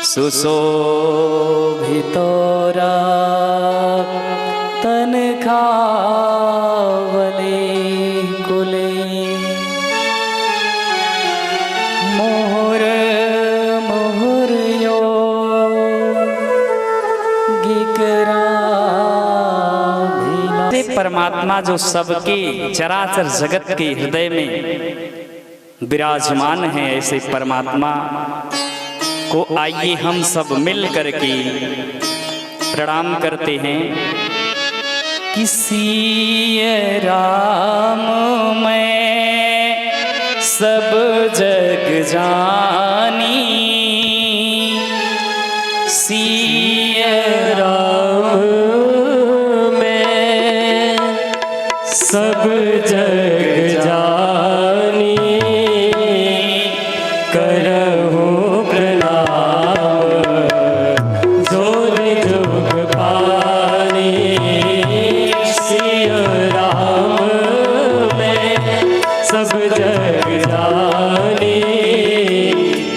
सुशोभितोरा तन खावले कुले मोहर मोहरयो गिकरा। परमात्मा जो सबके चराचर जगत के हृदय में विराजमान है, ऐसे परमात्मा को आइए हम सब मिल करके प्रणाम करते हैं। किसी राम में सब जग जानी, सिय राम में सब जग जानी, करहु प्रणाम, जोग जोग पानी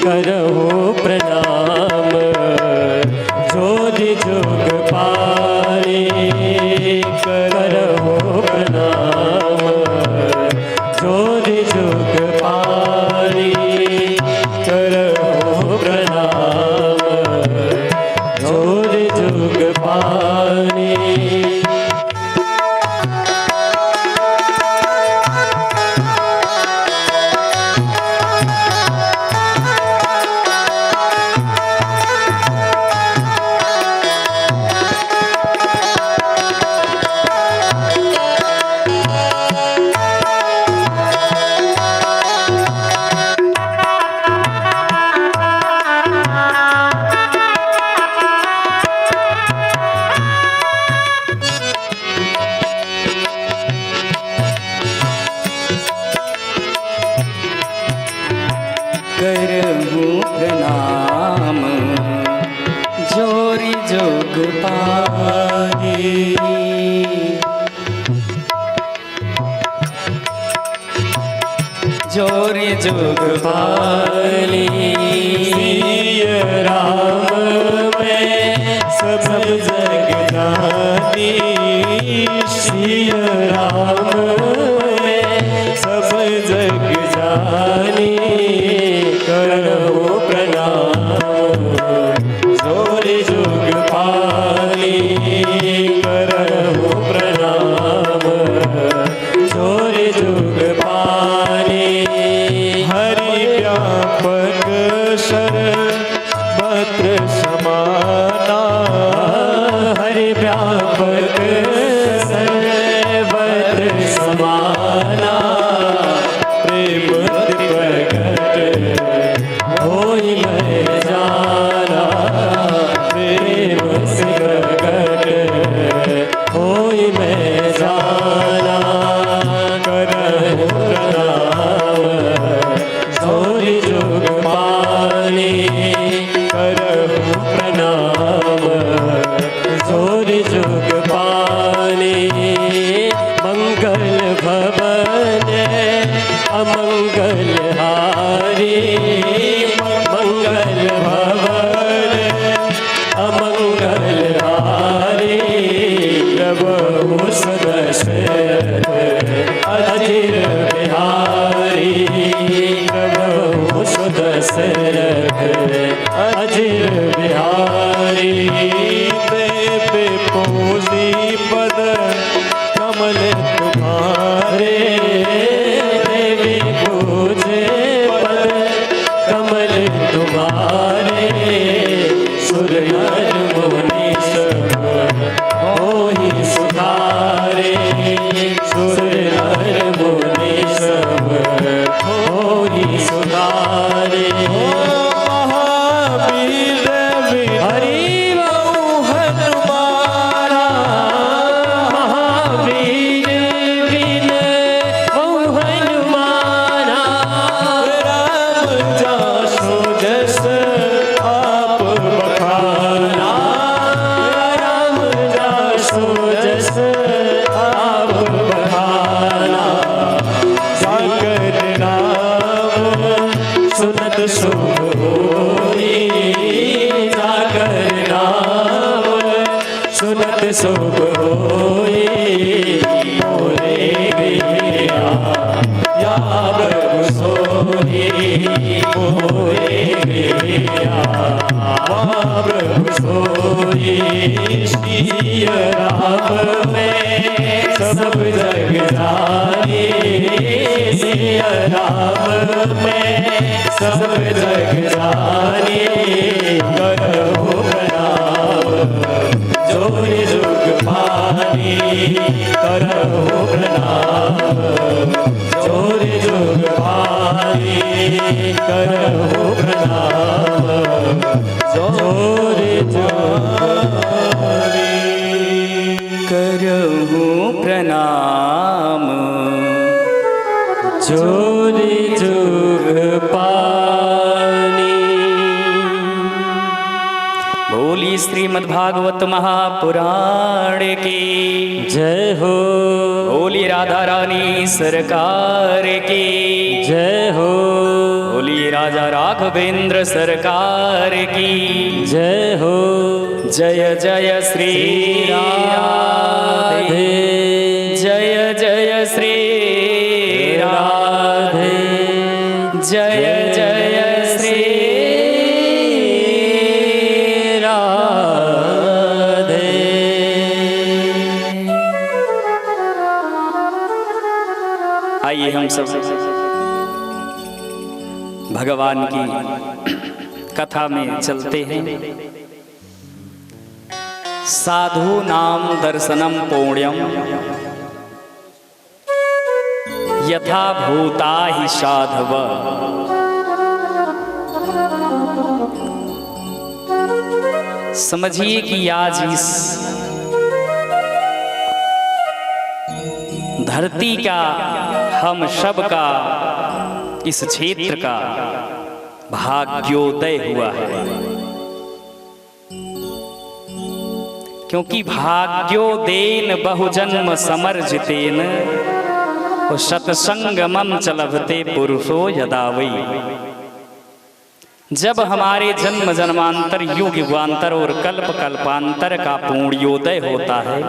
करहु प्रणाम, जोग जोग पानी करहु प्रणाम, जोग जोग पानी। करहु प्रणाम, जोरी जोग पानी, जोरी जोग पानी। राम में सब जग जानी, सिय राम में सब जग जानी, करहु प्रणाम, जोरी जोग पानी करहु प्रणाम, जोरी जोग पानी। हरि व्यापक सर्वत्र समाना, हरि व्यापक सर्वत्र समाना, प्रेम दीपक शुभ होए मोरे गैया या प्रभु सोए मोरे गैया प्रभु सोए श्री राम में सब जग जाने सिया राम में सब जग जाने करो प्रणाम जोरे जुग पानी करो प्रणाम जोरे जुग पानी करो प्रणाम जोरे जोरे करहु प्रणाम जोरे जुग पानी। बोली श्रीमद्भागवत महापुराण की जय हो। बोली राधा रानी सरकार की जय हो। बोली राजा राघवेंद्र सरकार की जय हो। जय जय श्री राधे जय जय श्री राधे जय जय श्री राधे। आइए हम सब भगवान की कथा में चलते हैं। साधु नाम दर्शनम पुण्यम यथा भूता ही साधव। समझिए कि आज इस धरती का हम सब का इस क्षेत्र का भाग्योदय हुआ है, क्योंकि भाग्योदेन बहुजन्म समर्जितेन सत्संगमं च लभते पुरुषो यदा वै। जब हमारे जन्म जन्मांतर युग युगांतर और कल्प कल्पांतर का पुण्योदय होता है,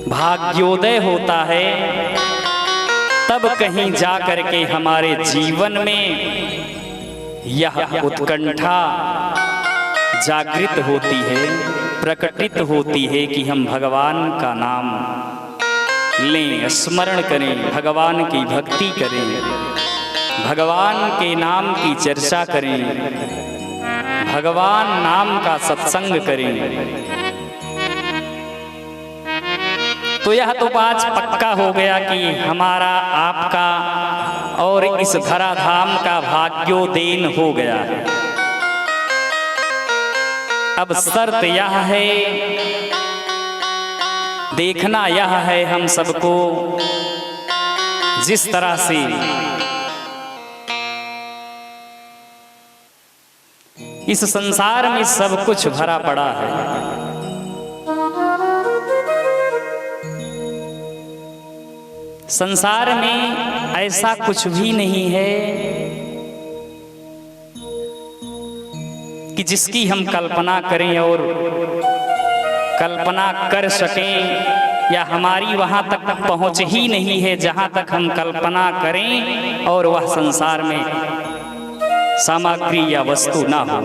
भाग्योदय होता है, तब कहीं जा करके हमारे जीवन में यह उत्कंठा जागृत होती है, प्रकटित होती है कि हम भगवान का नाम लें, स्मरण करें, भगवान की भक्ति करें, भगवान के नाम की चर्चा करें, भगवान नाम का सत्संग करें। तो यह तो आज पक्का हो गया कि हमारा आपका और इस धराधाम का भाग्योदेन हो गया है। अब शर्त यह है, देखना यह है हम सबको, जिस तरह से इस संसार में सब कुछ भरा पड़ा है, संसार में ऐसा कुछ भी नहीं है कि जिसकी हम कल्पना करें और कल्पना कर सकें, या हमारी वहां तक पहुंच ही नहीं है जहां तक हम कल्पना करें और वह संसार में सामग्री या वस्तु ना हो।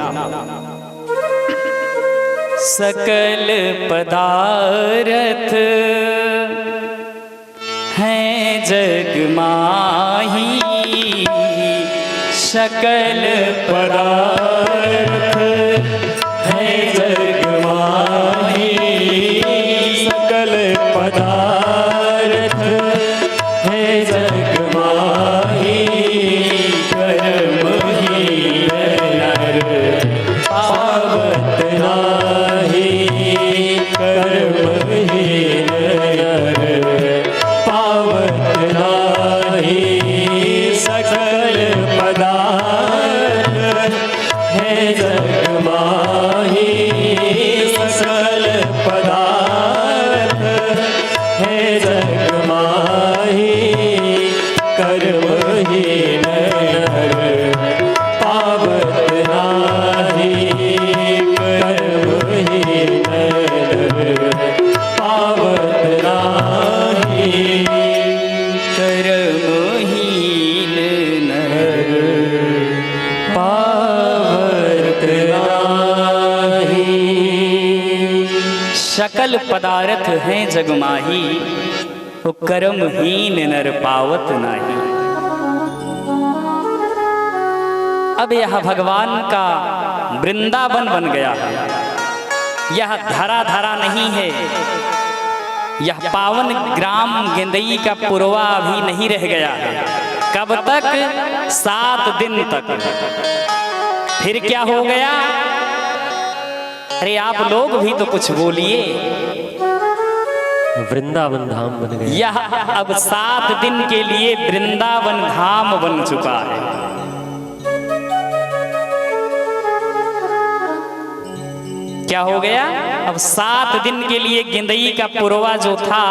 सकल पदार्थ हैं जग माही, सकल पदार्थ हैं जग माही, सकल पदार्थ हैं जग माही, कर्म ही नर पावत नाही, कर्म ही नर पावत नाही, सकल पदार्थ हैं जग सकल पदार्थ हैं जगमाही, वो कर्महीन नर पावत नाही। अब यह भगवान का वृंदावन बन गया है, यह धरा धरा नहीं है, यह पावन ग्राम गेंदई का पुरवा अभी नहीं रह गया है। कब तक? 7 दिन तक। फिर क्या हो गया? अरे आप लोग भी तो कुछ बोलिए। वृंदावन धाम बन गया। यह अब 7 दिन के लिए वृंदावन धाम बन चुका है। क्या हो गया? अब 7 दिन के लिए गेंदई का पुरवा जो था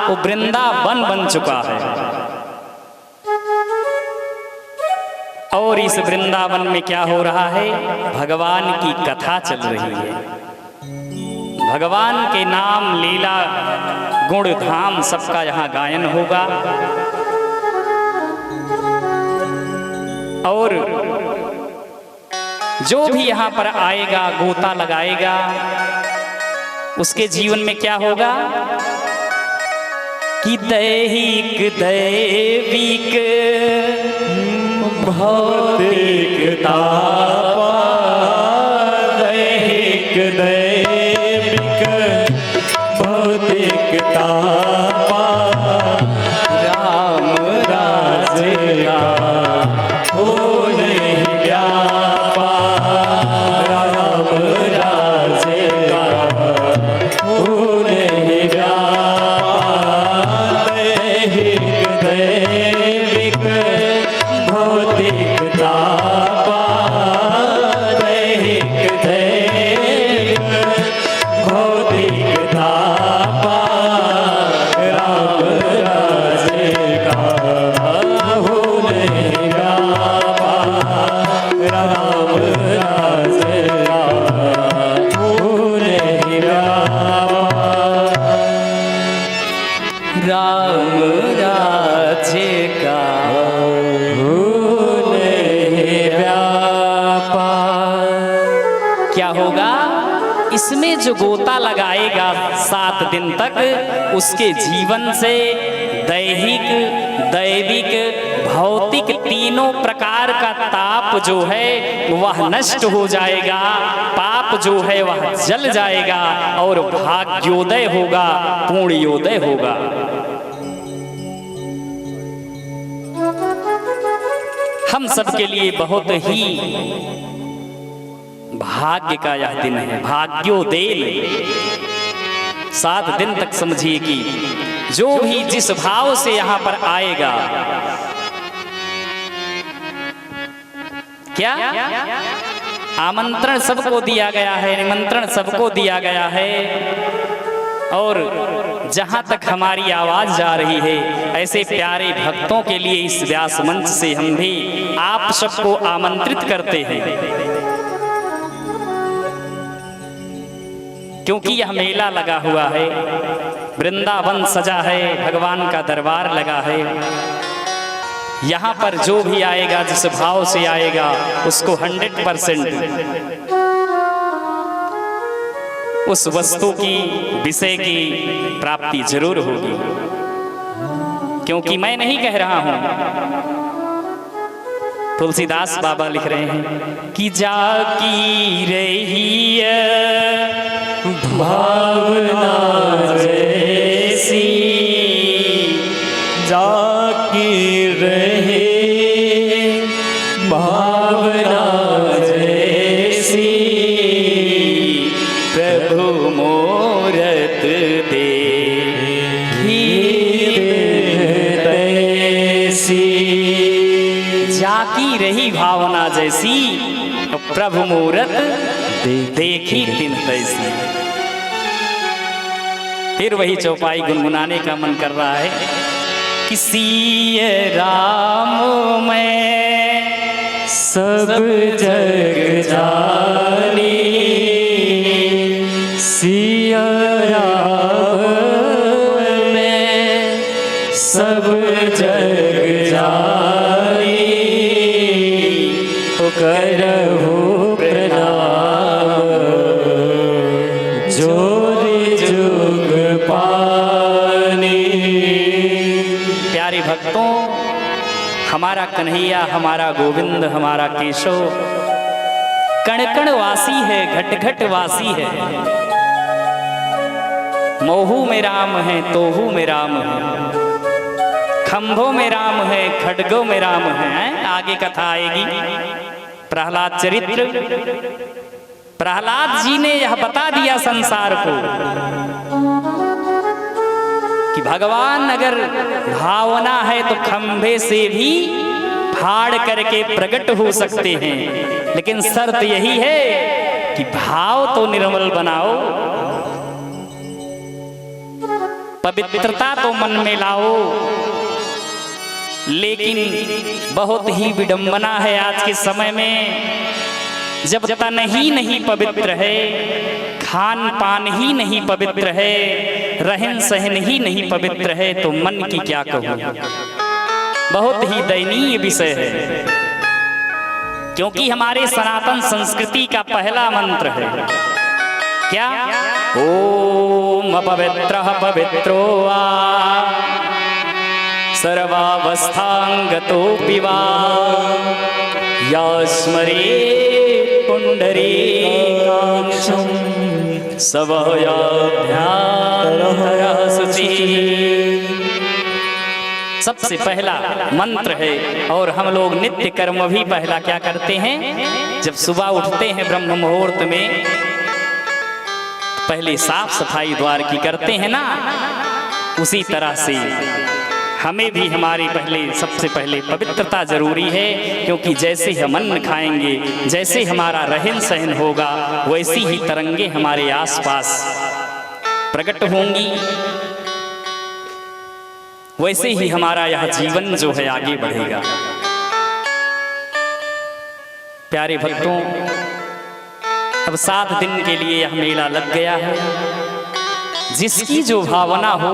वो वृंदावन बन चुका है। और इस वृंदावन में क्या हो रहा है? भगवान की कथा चल रही है। भगवान के नाम लीला गुण धाम सबका यहाँ गायन होगा। और जो भी यहाँ पर आएगा, गोता लगाएगा, उसके जीवन में क्या होगा कि दैहिक दैविक भौतिक तापा, दैहिक दैविक भौतिक तापा, राम राज का हो नहीं व्यापा, राम राज का हो नहीं व्यापा, दैहिक दैविक भौतिक तापा, दैहिक दैविक भौतिक तापा, राम राज का हो नहीं व्यापा, राम राज का हो नहीं व्यापा। राम राज्य का क्या होगा? इसमें जो गोता लगाएगा 7 दिन तक, उसके जीवन से दैहिक दैविक भौतिक तीनों प्रकार का ताप जो है वह नष्ट हो जाएगा, पाप जो है वह जल जाएगा और भाग्योदय होगा, पुण्योदय होगा। हम सबके लिए बहुत ही भाग्य का यह दिन है, भाग्योदय। 7 दिन तक समझिए कि जो भी जिस भाव से यहाँ पर आएगा, क्या आमंत्रण सबको दिया गया है, निमंत्रण सबको दिया गया है। और जहां तक हमारी आवाज जा रही है, ऐसे प्यारे भक्तों के लिए इस व्यास मंच से हम भी आप सबको आमंत्रित करते हैं, क्योंकि यह मेला लगा हुआ है, वृंदावन सजा है, भगवान का दरबार लगा है। यहाँ पर जो भी आएगा, जिस भाव से आएगा, उसको 100% उस वस्तु की, विषय की प्राप्ति जरूर होगी। क्योंकि मैं नहीं कह रहा हूं, तुलसीदास बाबा लिख रहे हैं कि जाकी रही भावना जैसी, जाकी रहे भावना जैसी, प्रभु मूरत दे तैसी, जाकी रही भावना जैसी, प्रभु मूरत देखी दिन तैसी। फिर वही चौपाई गुनगुनाने का मन कर रहा है कि सिय राम में सब जग जानी, सिया राम में सब जग जानी, करहु प्रणाम जोरी जो हमारा कन्हैया, हमारा गोविंद, हमारा केशव कण कण वासी है, घट घट वासी है। मोहू में राम है, तोहू में राम है, खंभों में राम है, खड्गों में राम है। आगे कथा आएगी। प्रहलाद चरित्र, प्रहलाद जी ने यह बता दिया संसार को कि भगवान अगर भावना है तो खंभे से भी फाड़ करके प्रकट हो सकते हैं, लेकिन शर्त यही है कि भाव तो निर्मल बनाओ, पवित्रता तो मन में लाओ। लेकिन बहुत ही विडंबना है आज के समय में, जब तन ही नहीं पवित्र है, खान पान ही नहीं पवित्र है, रहन सहन ही नहीं पवित्र है, तो मन की क्या कहूं। बहुत ही दयनीय विषय है, क्योंकि हमारे सनातन संस्कृति का पहला मंत्र है क्या? ओम अपवित्रः पवित्रो वा सर्वावस्थांगतोऽपि वा या स्मरेत् पुण्डरीकाक्षं स वः याभ्यान्तरः शुचिः। सबसे पहला मंत्र है। और हम लोग नित्य कर्म भी पहला क्या करते हैं? जब सुबह उठते हैं ब्रह्म मुहूर्त में, पहले साफ सफाई द्वार की करते हैं ना, उसी तरह से हमें भी हमारी सबसे पहले पवित्रता जरूरी है। क्योंकि जैसे हम अन्न खाएंगे, जैसे हमारा रहन सहन होगा, वैसी ही तरंगे हमारे आसपास प्रकट होंगी, वैसे ही हमारा यह जीवन जो है आगे बढ़ेगा। प्यारे भक्तों, अब 7 दिन के लिए यह मेला लग गया है। जिसकी जो भावना हो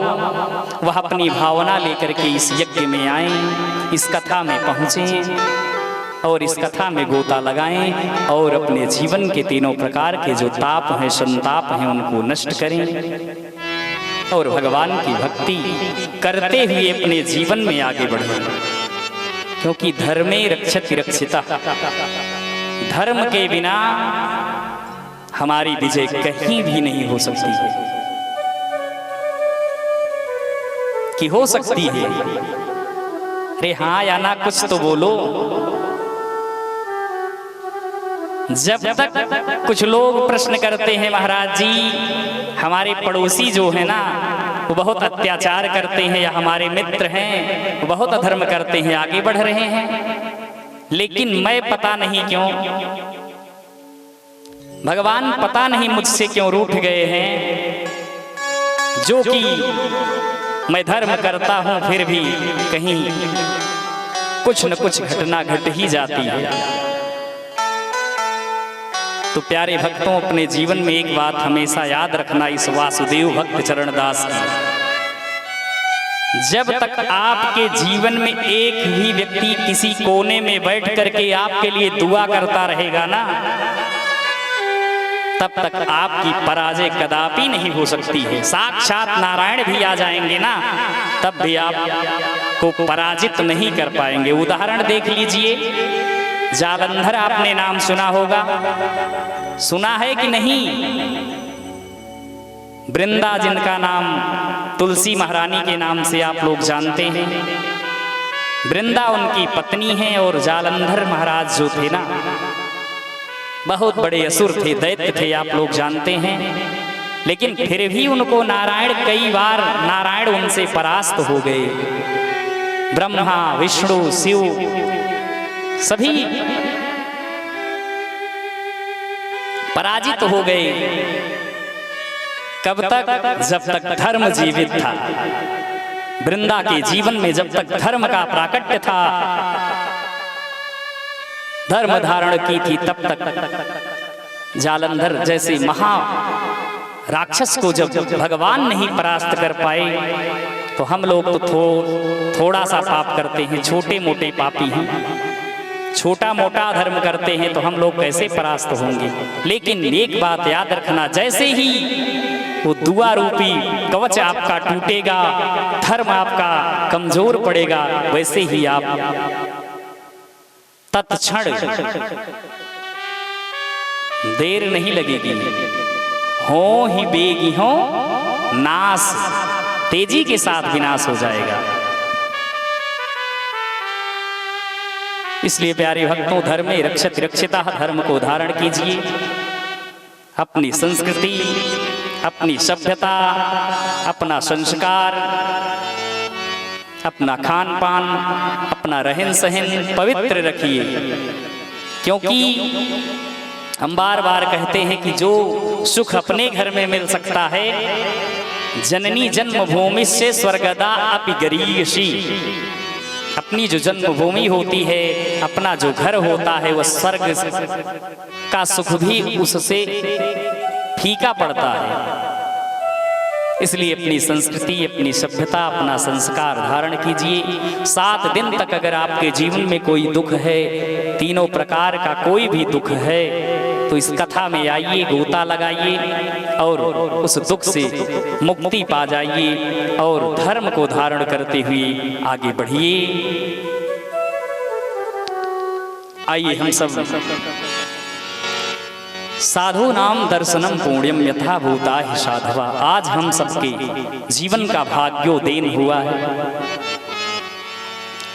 वह अपनी भावना लेकर के इस यज्ञ में आए, इस कथा में पहुँचें और इस कथा में गोता लगाएं और अपने जीवन के तीनों प्रकार के जो ताप हैं, संताप हैं, उनको नष्ट करें और भगवान की भक्ति करते हुए अपने जीवन में आगे बढ़ें। क्योंकि धर्मे रक्षति रक्षिता, धर्म के बिना हमारी विजय कहीं भी नहीं हो सकती है। कि हो सकती है, अरे हाँ या ना कुछ तो बोलो। जब तक कुछ लोग प्रश्न करते हैं, महाराज जी हमारे पड़ोसी जो है ना वो बहुत अत्याचार करते हैं, या हमारे मित्र हैं वो बहुत अधर्म करते हैं, आगे बढ़ रहे हैं, लेकिन मैं पता नहीं क्यों, भगवान पता नहीं मुझसे क्यों रूठ गए हैं, जो कि मैं धर्म करता हूं फिर भी कहीं कुछ न कुछ घटना घट ही जाती है। तो प्यारे भक्तों, अपने जीवन में एक बात हमेशा याद रखना, इस वासुदेव भक्त चरणदास की, जब तक आपके जीवन में एक भी व्यक्ति किसी कोने में बैठ करके आपके लिए दुआ करता रहेगा ना, तब तक आपकी पराजय कदापि नहीं हो सकती है। साक्षात नारायण भी आ जाएंगे ना, तब भी आपको पराजित नहीं कर पाएंगे। उदाहरण देख लीजिए, जालंधर आपने नाम सुना होगा, सुना है कि नहीं? वृंदा जिनका नाम तुलसी महारानी के नाम से आप लोग जानते हैं, वृंदा उनकी पत्नी है और जालंधर महाराज जो थे ना, बहुत बड़े असुर थे, दैत्य थे, आप लोग जानते हैं। लेकिन फिर भी उनको नारायण, कई बार नारायण उनसे परास्त हो गए। ब्रह्मा, विष्णु, शिव सभी पराजित हो गए। कब तक? जब तक धर्म जीवित था। वृंदा के जीवन में जब तक धर्म का प्राकट्य था, धर्म धारण की थी, तब तक जालंधर जैसे महा राक्षस को जब भगवान नहीं परास्त कर पाए, तो हम लोग तो थोड़ा सा पाप करते हैं, छोटे मोटे पापी हैं, छोटा मोटा धर्म करते हैं, तो हम लोग कैसे परास्त होंगे? लेकिन एक बात याद रखना, जैसे ही वो दुआ रूपी कवच आपका टूटेगा, धर्म आपका कमजोर पड़ेगा, वैसे ही आप तत्क्षण देर नहीं लगेगी, हो ही बेगी हो नाश, तेजी के साथ विनाश हो जाएगा। इसलिए प्यारे भक्तों, धर्मे रक्षति रक्षिता, धर्म को धारण कीजिए। अपनी संस्कृति, अपनी सभ्यता, अपना संस्कार, अपना खान पान, अपना रहन सहन पवित्र रखिए। क्योंकि हम बार बार कहते हैं कि जो सुख अपने घर में मिल सकता है, जननी जन्मभूमि से स्वर्गदा अपि गरीयसी, अपनी जो जन्मभूमि होती है, अपना जो घर होता है, वह स्वर्ग का सुख भी उससे फीका पड़ता है। इसलिए अपनी संस्कृति, अपनी सभ्यता, अपना संस्कार धारण कीजिए। 7 दिन तक अगर आपके जीवन में कोई दुख है, तीनों प्रकार का कोई भी दुख है, तो इस कथा में आइए, गोता लगाइए और उस दुख से मुक्ति पा जाइए और धर्म को धारण करते हुए आगे बढ़िए। आइए हम सब साधु नाम दर्शनम पुण्यम यथा भूता ही साधवा। आज हम सबके जीवन का भाग्योदय हुआ है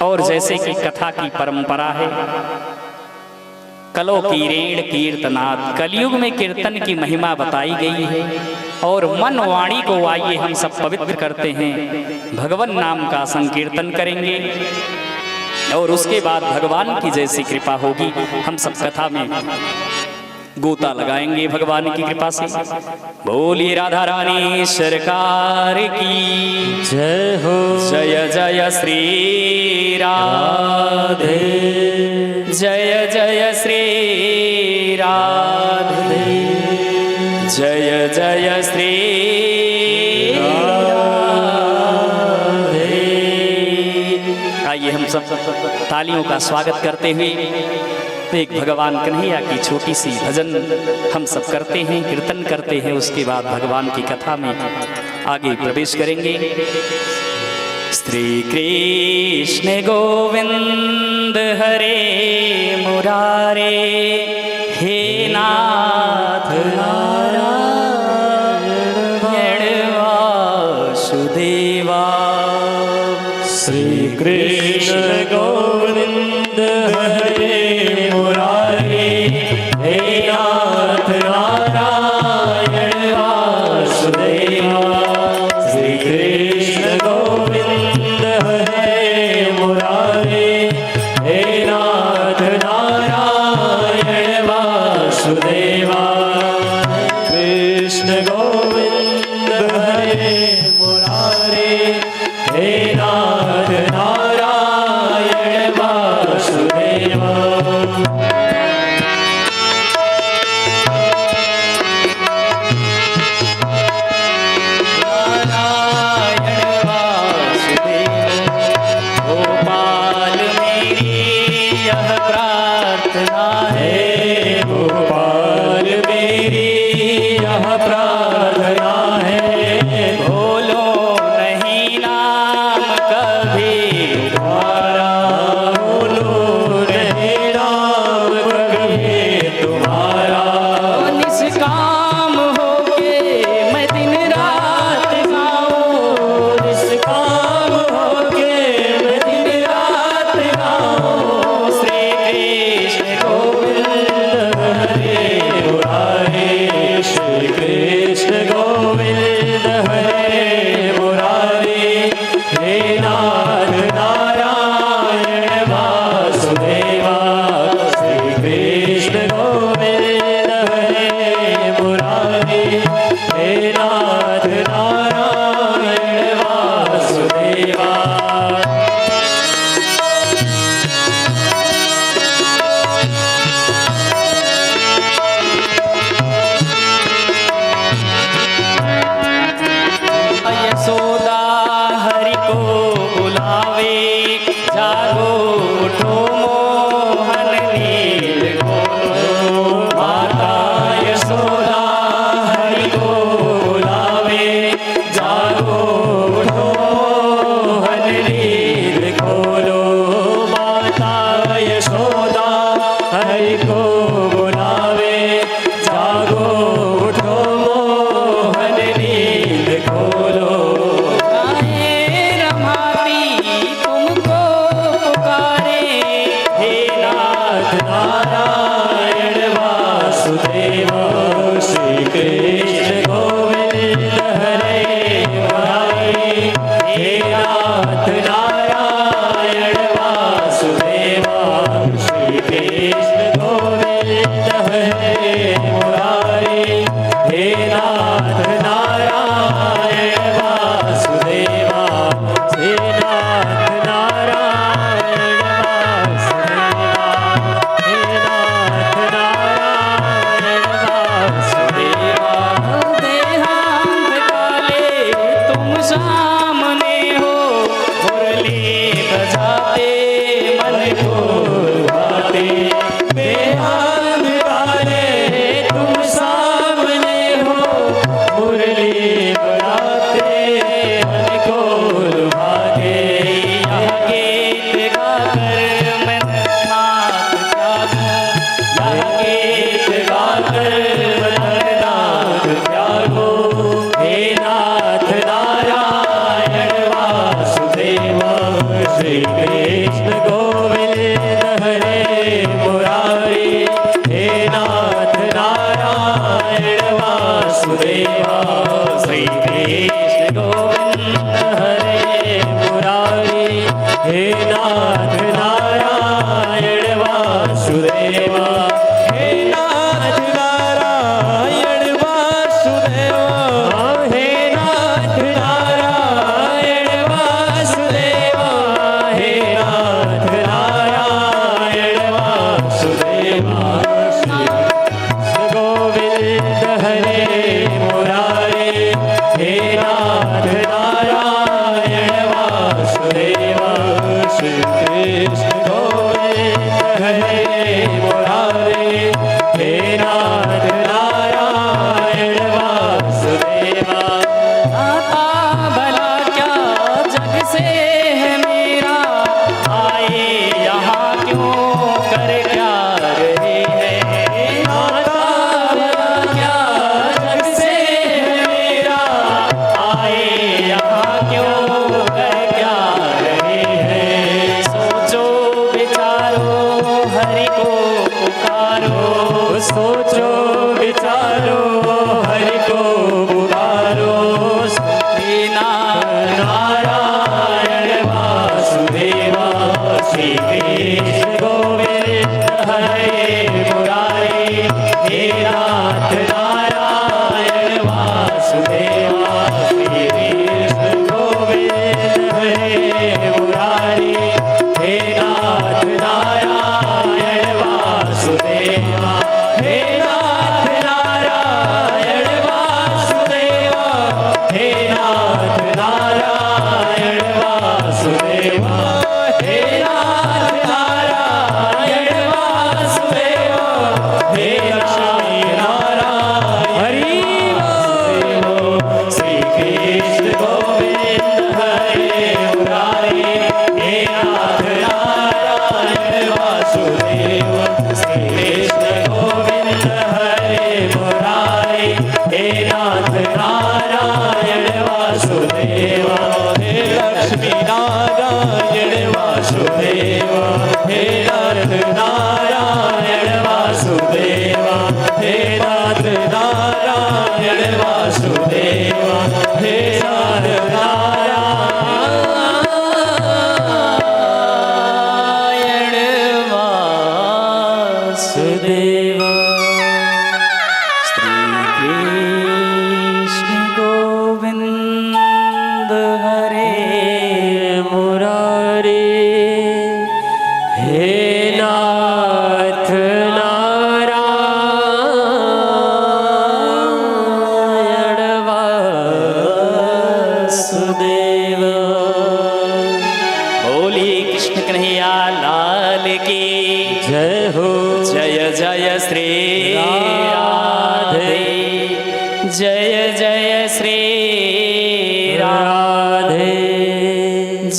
और जैसे कि कथा की परंपरा है, कलो कीरेण कीर्तनात्, कलयुग में कीर्तन की महिमा बताई गई है और मन वाणी को आइए हम सब पवित्र करते हैं, भगवान नाम का संकीर्तन करेंगे और उसके बाद भगवान की जैसी कृपा होगी हम सब कथा में गोता लगाएंगे भगवान की कृपा से। बोलिए राधा रानी सरकार की जय हो। जय जय श्री राधे, जय जय श्री राधे, जय जय श्री राधे। आइए हम सब तालियों का स्वागत करते हुए एक भगवान कन्हैया की छोटी सी भजन हम सब करते हैं, कीर्तन करते हैं, उसके बाद भगवान की कथा में आगे प्रवेश करेंगे। श्री कृष्ण गोविंद हरे मुरारे, हे नाथ नारायण वासुदेवा। श्री कृष्ण गोविंद हरे मुरारे, हे नाथ नारायण वासुदेवा। श्री कृष्ण गोविंद हरे मुरारे, हे नाथ नारायण वासुदेवा। कृष्ण गोविंद हरे मुरारे, हे नाथ नारायण वासुदेवा। गोपाल मेरी यह प्रार्थना है, गोपाल मेरी यह प्रार्थना है, बोलो नहीं नाम कभी तुम्हारा, बोलो नहीं नाम कभी तुम्हारा। निष्काम होके मैं दिन रात गाऊं, निष्काम होके मैं दिन रात गाऊं। श्री कृष्ण गोविंद हरे मुरारे, श्री कृष्ण गोविंद हरे मुरारे, हे नाथ नारायण वासुदेवा। श्री कृष्ण गोविंद हरे मुरारे, हे नाथ नारायण वासुदेवा। यशोदा हरि को बुलावे, जागो उठो मोहन नील खोलो। माता यशोदा हरि को बुलावे, जा श्री कृष्ण गोविंद हरे मुरारी हे नाथ नारायण वासुदेवा हे नाथ नारायण वासुदेवा हे नाथ नारायण वासुदेवा हे नाथ नारायण वासुदेवा गोविंद हरे मुरारी हे नाथ नारायण वासुदेवा श्री कृष्ण गोविंद हरे मुरारी हे नाथ नारायण वासुदेवा आता भला क्या जग से है मेरा, आए यहाँ क्यों कर क्या रहे हैं। आता भला क्या जग से है मेरा, आए यहाँ क्यों कर क्या रहे हैं। सोचो विचारो हरि को पुकारो, सोचो विचारो हरि को पुकारो बिना नारायण वासुदेवा श्री कृष्ण गोविंद हरे मुरारी हे नाथ नारायण वासुदेवा श्री कृष्ण गोविंद हरे मुरारी हे नाथ नारायण वासुदेवा हे नाथ नारायण वासुदेवा हे नाथ नारायण वासुदेवा हे नाथ नारायण वासुदेवा हे लक्ष्मी नारायण हरि वासुदेवा श्री कृष्ण गोविंद हरे मुरारी हे नाथ नारायण वासुदेवा श्री कृष्ण गोविंद हरे मुरारी हे नाथ नारायण वासुदेवा हे लक्ष्मी नारायण वासुदेवा हे नाथ नारायण वासुदेवा हे नाथ नारायण वासुदेवा हे नाथ नारायण वासुदेवा श्री कृष्ण गोविंद हरे मुरारी हे नाथ नारायण वासुदेवा बोली कृष्ण कन्हैया लाल की जय हो जय जय श्री राधे, जय जय श्री राधे,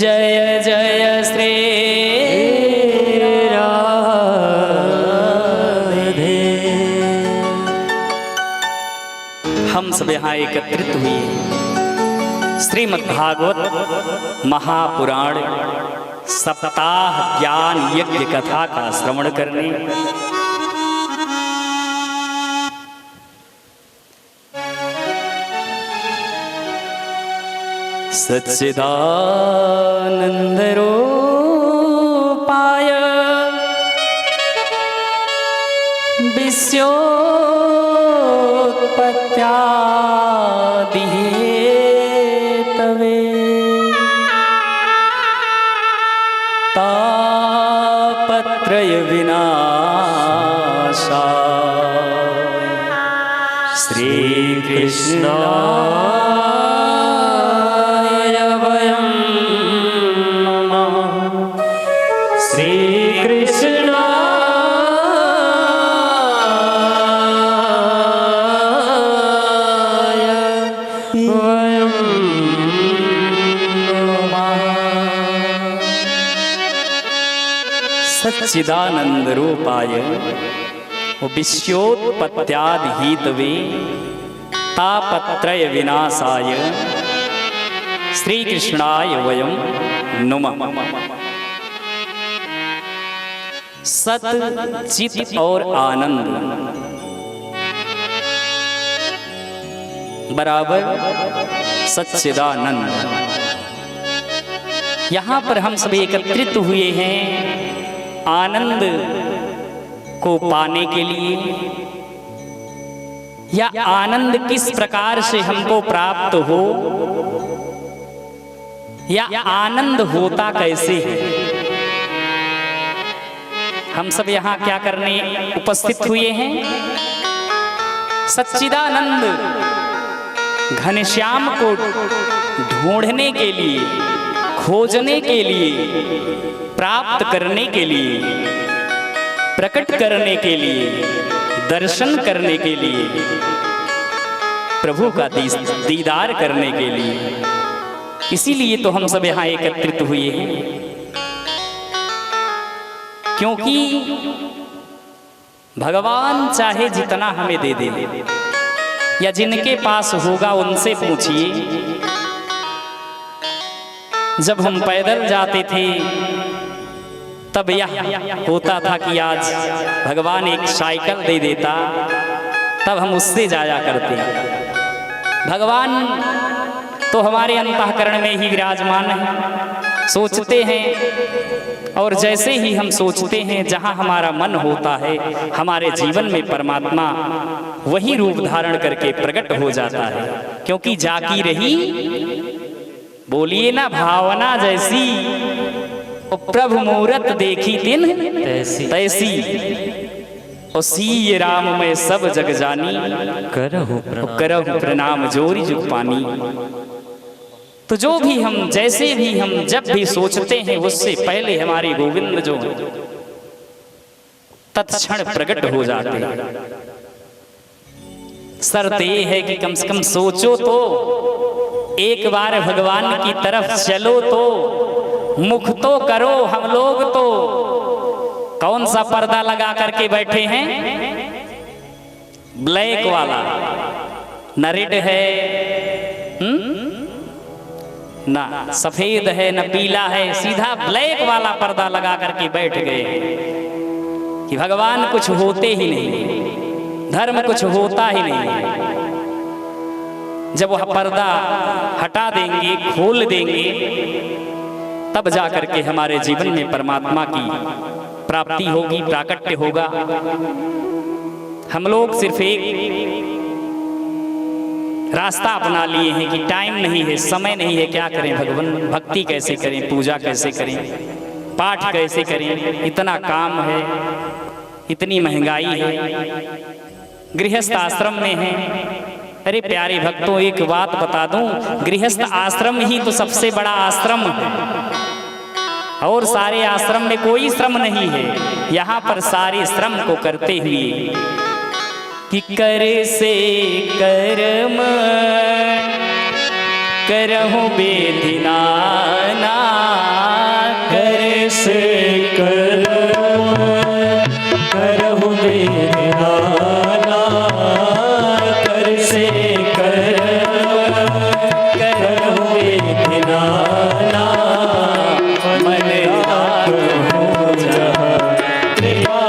जय जय श्री राधे। हम सब यहाँ एकत्रित हुए श्रीमद् भागवत महापुराण सप्ताह ज्ञान यज्ञ कथा का श्रवण करने। सच्चिदानंद रूपाय विश्वोत्पत्त्यादि हेतवे तापत्रय विनाशाय श्री कृष्णाय वयं नमः। श्री कृष्णाय वयं नमः। सच्चिदानंद रूपाय विश्वोत्पत्त्यादि हेतवे तापत्रय विनाशाय श्री कृष्णाय वयं नमः। सत चित और आनंद बराबर सच्चिदानंद। यहाँ पर हम सब एकत्रित हुए हैं आनंद को पाने के लिए, या आनंद किस प्रकार से हमको प्राप्त हो, या आनंद होता कैसे है। हम सब यहाँ क्या करने उपस्थित हुए हैं? सच्चिदानंद घनश्याम को ढूंढने के लिए, खोजने के लिए, प्राप्त करने के लिए, प्रकट करने के लिए, दर्शन करने के लिए, प्रभु का दीदार करने के लिए। इसीलिए तो हम सब यहाँ एकत्रित हुए हैं, क्योंकि भगवान चाहे जितना हमें दे दे, या जिनके पास होगा उनसे पूछिए। जब हम पैदल जाते थे तब यह होता था कि आज भगवान एक साइकिल दे देता, तब हम उससे जाया करते। भगवान तो हमारे अंतःकरण में ही विराजमान है, सोचते हैं, और जैसे ही हम सोचते हैं जहाँ हमारा मन होता है, हमारे जीवन में परमात्मा वही रूप धारण करके प्रकट हो जाता है। क्योंकि जाकी रही, बोलिए ना, भावना जैसी, प्रभु मूरत देखी तिन तैसी, और सीय राम में सब जग जानी, करहु प्रणाम जोरी जुग पानी। तो जो भी हम, जैसे भी हम, जब भी सोचते हैं, उससे पहले हमारे गोविंद जो तत्क्षण प्रकट हो जाते हैं। शर्त ये है कि कम से कम सोचो तो, एक बार भगवान की तरफ चलो तो, मुख तो करो। हम लोग तो कौन सा पर्दा लगा करके बैठे हैं? ब्लैक वाला, न रेड है, ना सफेद है, न पीला है, सीधा ब्लैक वाला पर्दा लगा करके बैठ गए कि भगवान कुछ होते ही नहीं, धर्म कुछ होता ही नहीं। जब वह पर्दा हटा देंगे, खोल देंगे, तब जाकर के हमारे जीवन में परमात्मा की प्राप्ति होगी, प्राकट्य होगा। हम लोग सिर्फ एक रास्ता अपना लिए हैं कि टाइम नहीं है, समय नहीं है, क्या करें भगवान, भक्ति कैसे करें, पूजा कैसे करें, पाठ कैसे करें, इतना काम है, इतनी महंगाई है, गृहस्थ आश्रम में है। अरे प्यारे भक्तों, एक बात बता दूं, गृहस्थ आश्रम ही तो सबसे बड़ा आश्रम है, और सारे आश्रम में कोई श्रम नहीं है। यहाँ पर सारे श्रम को करते हुए कि करे से कर्म करहु बेधिना, करे से कर्म करहु बेधिना, करे से कर्म करहु बेधिना, मन राखहु जहाँ कृपा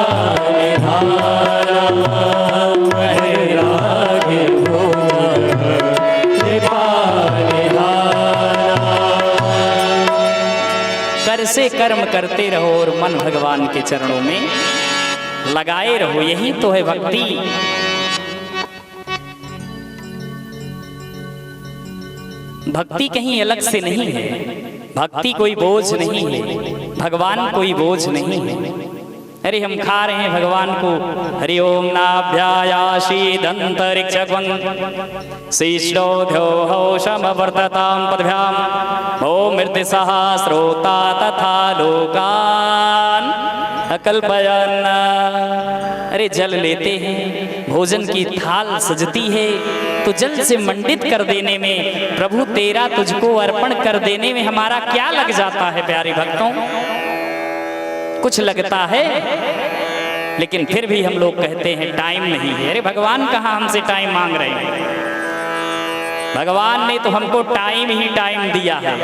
निधाना, कर से कर्म करते रहो और मन भगवान के चरणों में लगाए रहो। यही तो है भक्ति। भक्ति कहीं अलग से नहीं है, भक्ति कोई बोझ नहीं है, भगवान कोई बोझ नहीं है। अरे हम खा रहे हैं भगवान को, हरि ओम नाभ्यायाशीदंतरिक्षं शिष्टोध्यो समवर्ततां पदभ्याम ओम मृत्युसः श्रोता तथा लोकान अकल्पयन्। अरे जल लेते हैं, भोजन की थाल सजती है, तो जल से मंडित कर देने में, प्रभु तेरा तुझको अर्पण कर देने में हमारा क्या लग जाता है प्यारे भक्तों? कुछ लगता है, लेकिन फिर भी हम लोग कहते हैं टाइम नहीं है। अरे भगवान कहाँ हमसे टाइम मांग रहे हैं? भगवान ने तो हमको टाइम ही टाइम दिया है,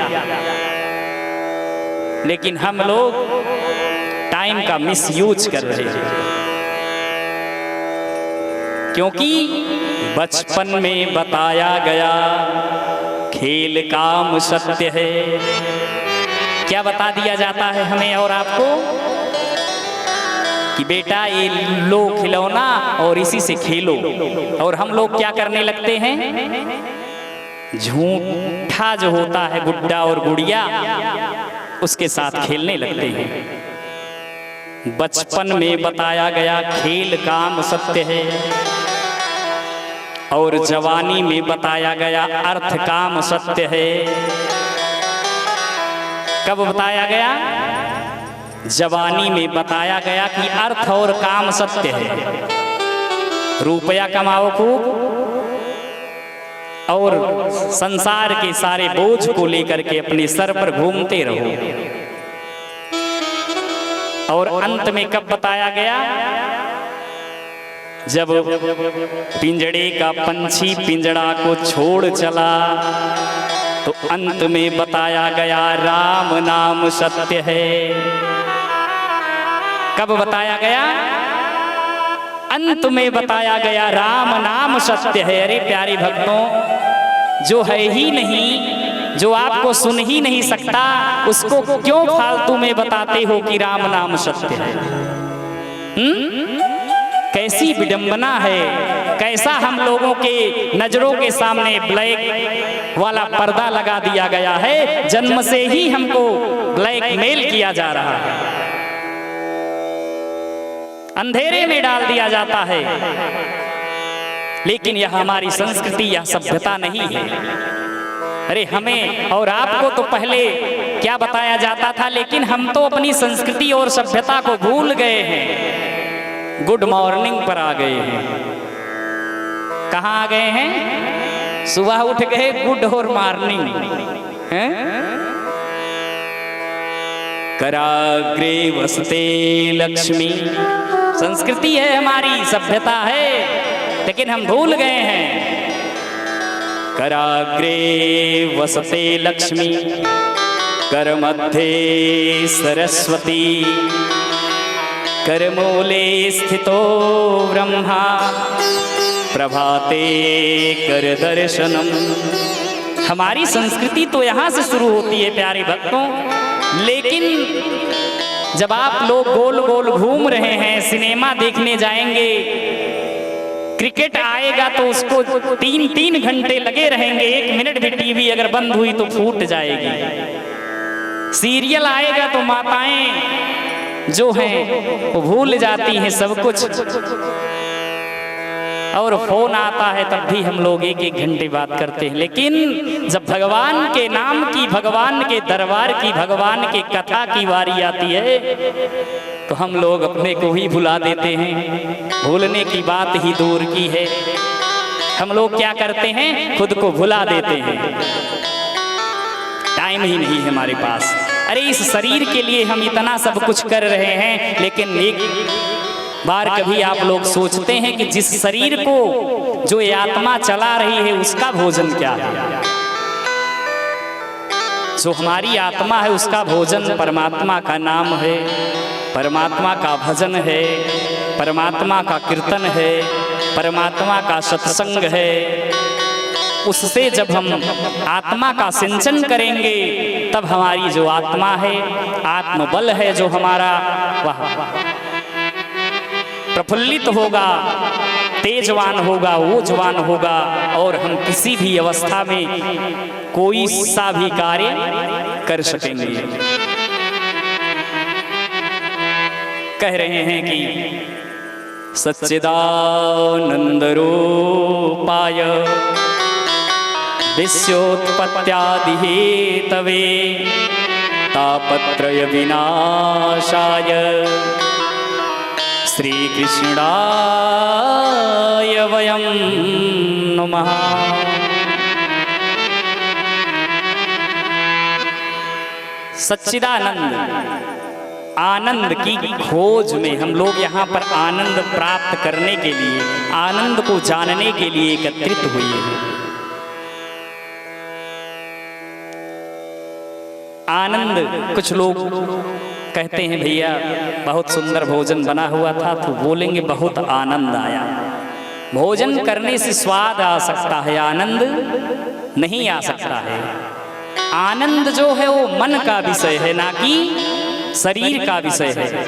लेकिन हम लोग टाइम का मिसयूज कर रहे हैं। क्योंकि बचपन में बताया गया खेल काम सत्य है। क्या बता दिया जाता है हमें और आपको कि बेटा ये लो खिलौना और इसी से खेलो, और हम लोग क्या करने लगते हैं, झूठा जो होता है गुड्डा और गुड़िया उसके साथ खेलने लगते हैं। बचपन में बताया गया खेल काम सत्य है, और जवानी में बताया गया अर्थ काम सत्य है। कब बताया गया? जवानी में बताया गया कि अर्थ और काम सत्य है। रुपया कमाओ खूब और संसार के सारे बोझ को लेकर के अपने सर पर घूमते रहो। और अंत में कब बताया गया? जब पिंजड़े का पंछी पिंजड़ा को छोड़ चला तो अंत में बताया गया राम नाम सत्य है। कब बताया गया? अंत में बताया गया राम नाम सत्य है। अरे प्यारे भक्तों, जो है ही नहीं, जो आपको सुन ही नहीं सकता, उसको क्यों फालतू में बताते हो कि राम नाम सत्य है? कैसी विडंबना है, कैसा हम लोगों के नजरों के सामने ब्लैक वाला पर्दा लगा दिया गया है। जन्म से ही हमको ब्लैकमेल किया जा रहा है, अंधेरे में डाल दिया जाता है। लेकिन यह हमारी संस्कृति, यह सभ्यता नहीं है। अरे हमें और आपको तो पहले क्या बताया जाता था, लेकिन हम तो अपनी संस्कृति और सभ्यता को भूल गए हैं। गुड मॉर्निंग पर आ गए हैं। कहाँ आ गए हैं? सुबह उठ गए गुड और मॉर्निंग हैं? कराग्रे वसते लक्ष्मी, संस्कृति है हमारी, सभ्यता है, लेकिन हम भूल गए हैं। कराग्रे वसते लक्ष्मी, कर मध्य सरस्वती, करमूले स्थितो ब्रह्मा, प्रभाते कर दर्शनम। हमारी संस्कृति तो यहाँ से शुरू होती है प्यारे भक्तों, लेकिन जब आप लोग गोल गोल घूम रहे हैं, सिनेमा देखने जाएंगे, क्रिकेट आएगा तो उसको 3-3 घंटे लगे रहेंगे, 1 मिनट भी टीवी अगर बंद हुई तो फूट जाएगी। सीरियल आएगा तो माताएं जो हैं वो भूल जाती हैं सब कुछ, और फोन आता है तब भी हम लोग 1-1 घंटे बात करते हैं। लेकिन जब भगवान के नाम की, भगवान के दरबार की, भगवान के कथा की बारी आती है तो हम लोग अपने को ही भुला देते हैं। भूलने की बात ही दूर की है, हम लोग क्या करते हैं, खुद को भुला देते हैं। टाइम ही नहीं है हमारे पास। अरे इस शरीर के लिए हम इतना सब कुछ कर रहे हैं, लेकिन एक बार कभी आप लोग सोचते हैं कि जिस शरीर को जो ये आत्मा चला रही है उसका भोजन क्या है? जो हमारी आत्मा है उसका भोजन परमात्मा का नाम है, परमात्मा का भजन है, परमात्मा का कीर्तन है, परमात्मा का सत्संग है। उससे जब हम आत्मा का सिंचन करेंगे तब हमारी जो आत्मा है, आत्मबल है जो हमारा, वह प्रफुल्लित होगा, तेजवान होगा, ऊर्जवान होगा, और हम किसी भी अवस्था में कोई सा भी कार्य कर सकेंगे। कह रहे हैं कि सच्चिदानंद रूपाय विश्वोत्पत्त्यादि हेतवे तापत्रय विनाशाय श्री कृष्णाय वयं नमः। सच्चिदानंद, आनंद की खोज में हम लोग यहाँ पर आनंद प्राप्त करने के लिए, आनंद को जानने के लिए एकत्रित हुए हैं। आनंद, कुछ लोग कहते हैं भैया बहुत सुंदर भोजन बना हुआ था, तो बोलेंगे बहुत आनंद आया। भोजन करने से स्वाद आ सकता है, आनंद नहीं आ सकता है। आनंद जो है वो मन का विषय है, ना कि शरीर का विषय है।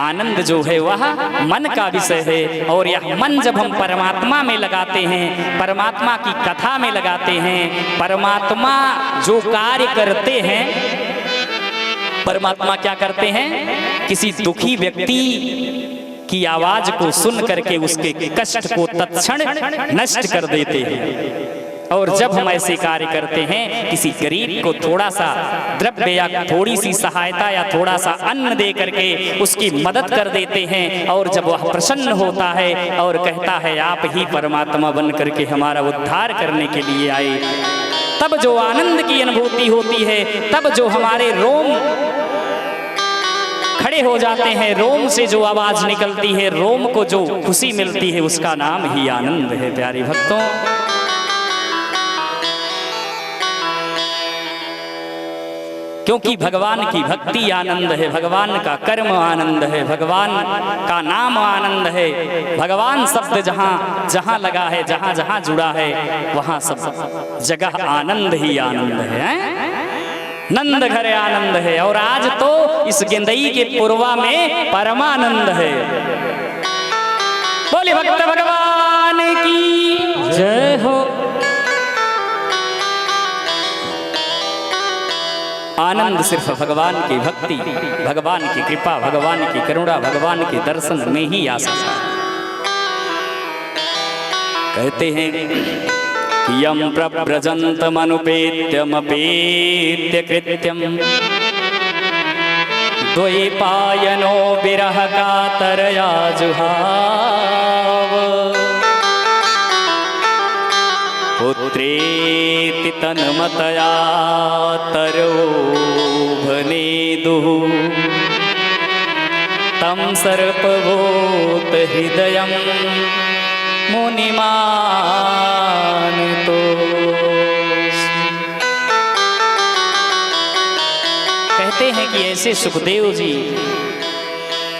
आनंद जो है वह मन का विषय है, और यह मन जब हम परमात्मा में लगाते हैं, परमात्मा की कथा में लगाते हैं, परमात्मा जो कार्य करते हैं, परमात्मा क्या करते हैं, किसी दुखी व्यक्ति की आवाज को सुन करके उसके कष्ट को तत्क्षण नष्ट कर देते हैं। और जब हम ऐसे कार्य करते हैं, किसी गरीब को थोड़ा सा द्रव्य या थोड़ी सी सहायता या थोड़ा सा अन्न दे करके उसकी मदद कर देते हैं, और जब वह प्रसन्न होता है और कहता है आप ही परमात्मा बन करके हमारा उद्धार करने के लिए आए, तब जो आनंद की अनुभूति होती है, तब जो हमारे रोम खड़े हो जाते हैं, रोम से जो आवाज निकलती है, रोम को जो खुशी मिलती है, उसका नाम ही आनंद है। प्यारे भक्तों, क्योंकि भगवान की भक्ति आनंद है, भगवान का कर्म आनंद है, भगवान का नाम आनंद है। भगवान शब्द जहाँ जहाँ लगा है, जहाँ जहाँ जुड़ा है, वहाँ सब जगह आनंद ही आनंद है। नंद घरे आनंद है, और आज तो इस गेंदई के पूर्वा में परमानंद है। बोले भक्त भगवान की जय हो। आनंद सिर्फ भगवान की भक्ति, भगवान की कृपा, भगवान की करुणा, भगवान के दर्शन में ही आ सकता है। कहते हैं यम प्रव्रजन्तमनुपेत्यमपेत्य कृत्यम द्वैपायनो विरह कातरया जुहाव पुत्रेति तन्मतया तरोभनेदुः तं सर्पभूत हृदयं मुनिमानतोऽस्मि। कहते हैं कि ऐसे सुखदेव जी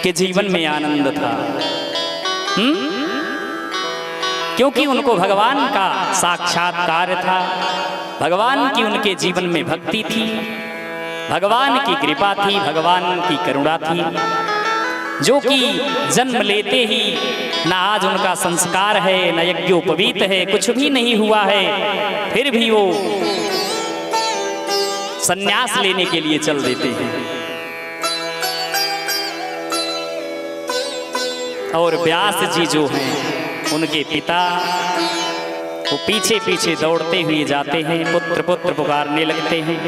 के जीवन में आनंद था, क्योंकि उनको भगवान का साक्षात्कार था, भगवान की उनके जीवन में भक्ति थी, भगवान की कृपा थी, भगवान की करुणा थी, जो कि जन्म लेते ही न आज उनका संस्कार है, न यज्ञोपवीत है, कुछ भी नहीं हुआ है, फिर भी वो संन्यास लेने के लिए चल देते हैं। और व्यास जी जो हैं उनके पिता, वो पीछे पीछे दौड़ते हुए जाते हैं, पुत्र पुत्र पुकारने लगते हैं।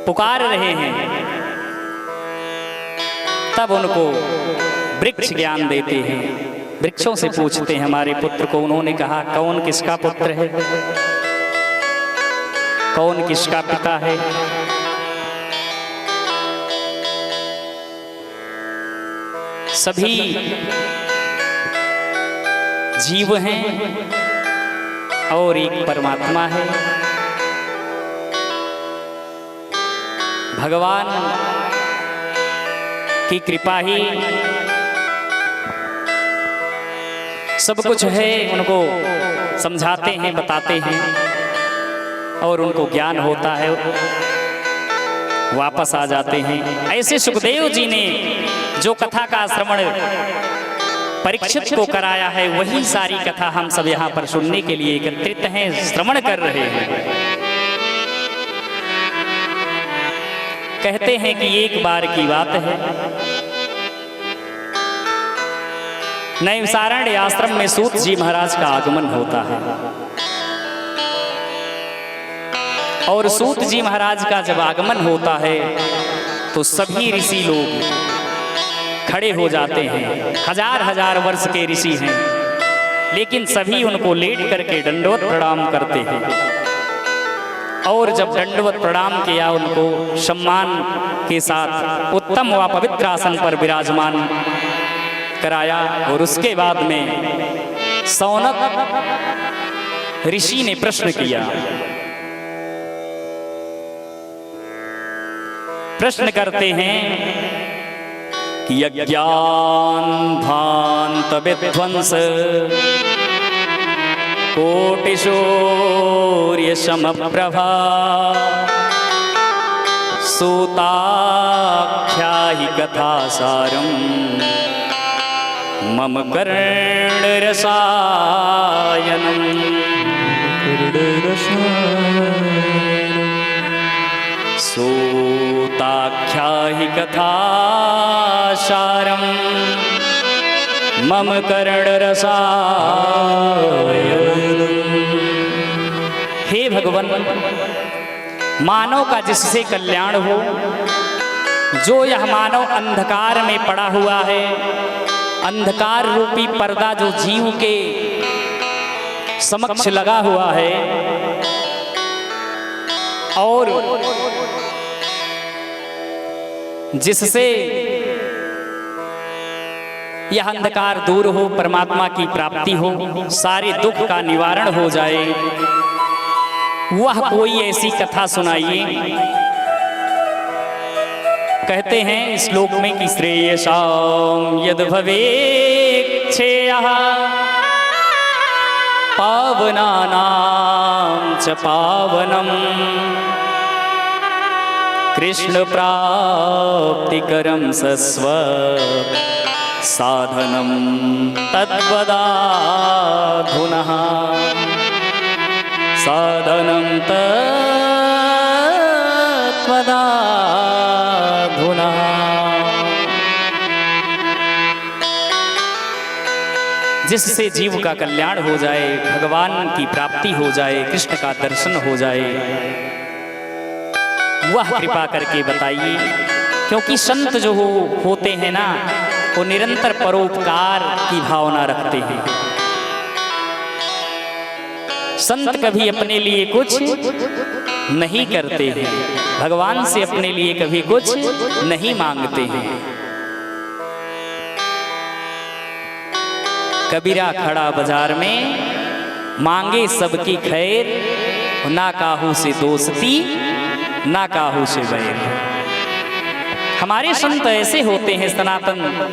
पुकार रहे हैं, तब उनको वृक्ष ज्ञान देते हैं, वृक्षों से पूछते हैं हमारे पुत्र को। उन्होंने कहा कौन किसका पुत्र है, कौन किसका पिता है। सभी जीव हैं और एक परमात्मा है। भगवान की कृपा ही सब कुछ है। उनको समझाते हैं, बताते हैं, और उनको ज्ञान होता है, वापस आ जाते हैं। ऐसे सुखदेव जी ने जो कथा का श्रवण परीक्षित को कराया है, वही सारी कथा हम सब यहाँ पर सुनने के लिए एकत्रित हैं, श्रवण कर रहे हैं। कहते हैं कि एक बार की बात है, नैमिषारण्य आश्रम में सूत जी महाराज का आगमन होता है, और सूत जी महाराज का जब आगमन होता है तो सभी ऋषि लोग खड़े हो जाते हैं। हजार हजार वर्ष के ऋषि हैं, लेकिन सभी उनको लेट करके दंडवत प्रणाम करते हैं। और जब दंडवत प्रणाम किया, उनको सम्मान के साथ उत्तम व पवित्र आसन पर विराजमान कराया, और उसके बाद में सौनक ऋषि ने प्रश्न किया। प्रश्न करते हैं कि अज्ञान भांत विध्वंस कोटिशौर्य समप्रभा सूताख्याहि कथासारं मम कर्णरसायनम्। सूताख्याहि कथासारं मम कर्णरसायनम्। हे भगवान, मानव का जिससे कल्याण हो, जो यह मानव अंधकार में पड़ा हुआ है, अंधकार रूपी पर्दा जो जीव के समक्ष लगा हुआ है, और जिससे यह अंधकार दूर हो, परमात्मा की प्राप्ति हो, सारे दुख का निवारण हो जाए, वह कोई ऐसी कथा सुनाइए। कहते हैं श्लोक में कि श्रेयसां यद भवेच्छेयः पावनानां च पावनम् कृष्ण प्राप्तिकरं सस्व साधनं तद्वदाधुनः। साधनं तद्वदाधुनः। जिससे जीव का कल्याण हो जाए, भगवान की प्राप्ति हो जाए, कृष्ण का दर्शन हो जाए, वह कृपा करके बताइए। क्योंकि संत जो होते हैं ना, वो निरंतर परोपकार की भावना रखते हैं। संत कभी अपने लिए कुछ नहीं करते हैं, भगवान से अपने लिए कभी कुछ नहीं मांगते हैं। कबीरा खड़ा बाजार में, मांगे सबकी खैर, ना काहू से दोस्ती ना काहू से बैर। हमारे संत ऐसे होते हैं, सनातन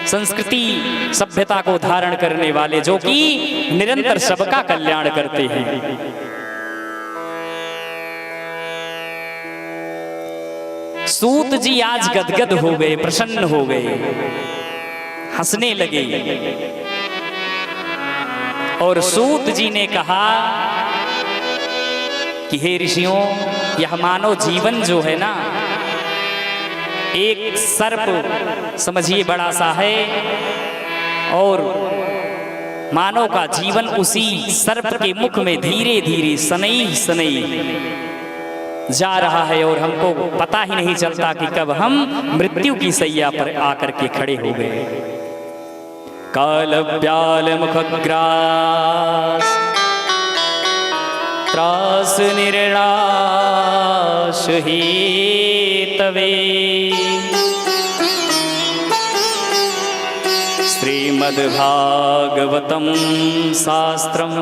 संस्कृति सभ्यता को धारण करने वाले, जो कि निरंतर सबका कल्याण करते हैं। सूत जी आज गदगद हो गए, प्रसन्न हो गए, हंसने लगे। और सूत जी ने कहा कि हे ऋषियों, यह मानव जीवन जो है ना, एक सर्प समझिए बड़ा सा है, और मानव का जीवन उसी सर्प के मुख में धीरे धीरे सनई सनई जा रहा है, और हमको पता ही नहीं चलता कि कब हम मृत्यु की सैया पर आकर के खड़े हो गए। काल ब्याल मुखग्रास त्रास निर्नाश ही तवे श्रीमद्भागवतं शास्त्रं